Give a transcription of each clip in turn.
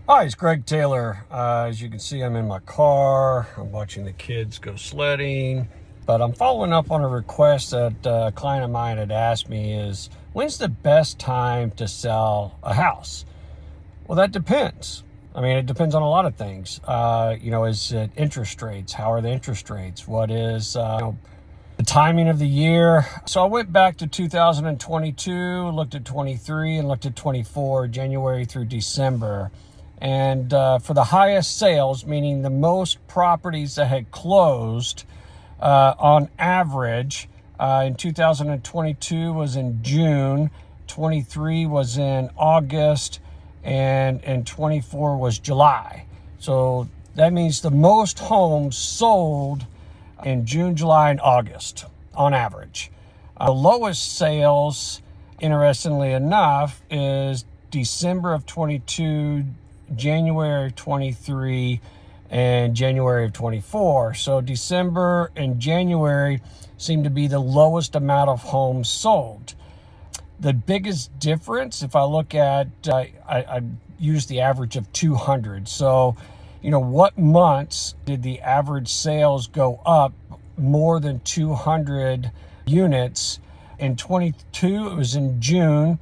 Hi, it's Greg Taylor. As you can see, I'm in my car. I'm watching the kids go sledding. But I'm following up on a request that a client of mine had asked me is, when's the best time to sell a house? Well, that depends. I mean, it depends on a lot of things. Is it interest rates? How are the interest rates? What is, the timing of the year? So I went back to 2022, looked at 23, and looked at 24, January through December. And for the highest sales, meaning the most properties that had closed on average in 2022 was in June, 23 was in August, and 24 was July. So that means the most homes sold in June, July, and August on average. The lowest sales, interestingly enough, is December of 22, January of 23, and January of 24. So December and January seem to be the lowest amount of homes sold. The biggest difference, if I look at, I use the average of 200. So, what months did the average sales go up more than 200 units? In 22, it was in June,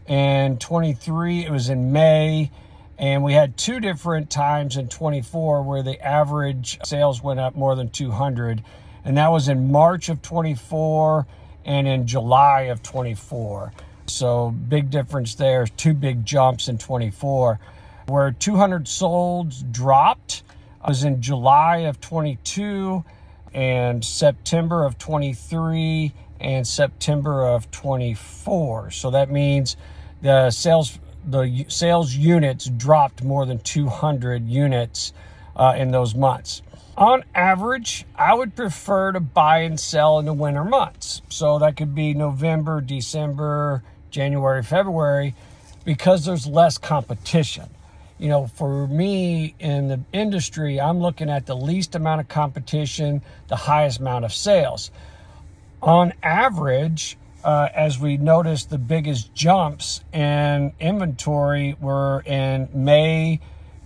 and 23, it was in May. And we had two different times in 24 where the average sales went up more than 200. And that was in March of 24 and in July of 24. So big difference there, two big jumps in 24. Where 200 solds dropped was in July of 22 and September of 23 and September of 24. So that means the sales units dropped more than 200 units in those months. On average, I would prefer to buy and sell in the winter months. So that could be November, December, January, February, because there's less competition. For me in the industry, I'm looking at the least amount of competition, the highest amount of sales. On average, as we noticed, the biggest jumps in inventory were in May,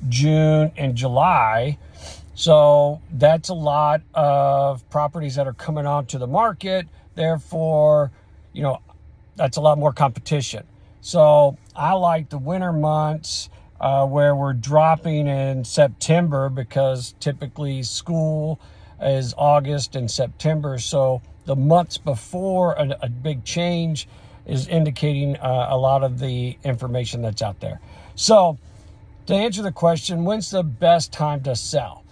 June, and July. So that's a lot of properties that are coming onto the market. Therefore, that's a lot more competition. So I like the winter months where we're dropping in September, because typically school is August and September. So the months before a big change is indicating a lot of the information that's out there. So to answer the question, when's the best time to sell?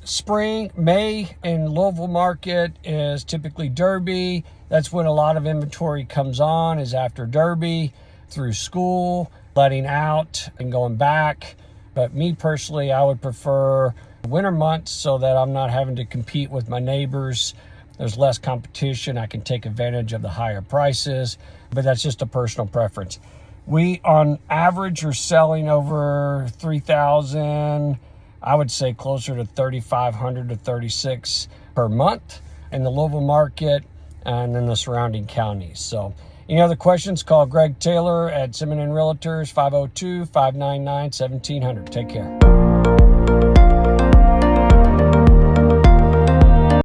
Spring, May in Louisville market is typically Derby. That's when a lot of inventory comes on, is after Derby, through school, letting out and going back. But me personally, I would prefer winter months so that I'm not having to compete with my neighbors. There's less competition. I can take advantage of the higher prices, but that's just a personal preference. We, on average, are selling over 3,000. I would say closer to 3,500 to 36 per month in the Louisville market and in the surrounding counties. So any other questions, call Greg Taylor at Simmons & Realtors, 502-599-1700. Take care.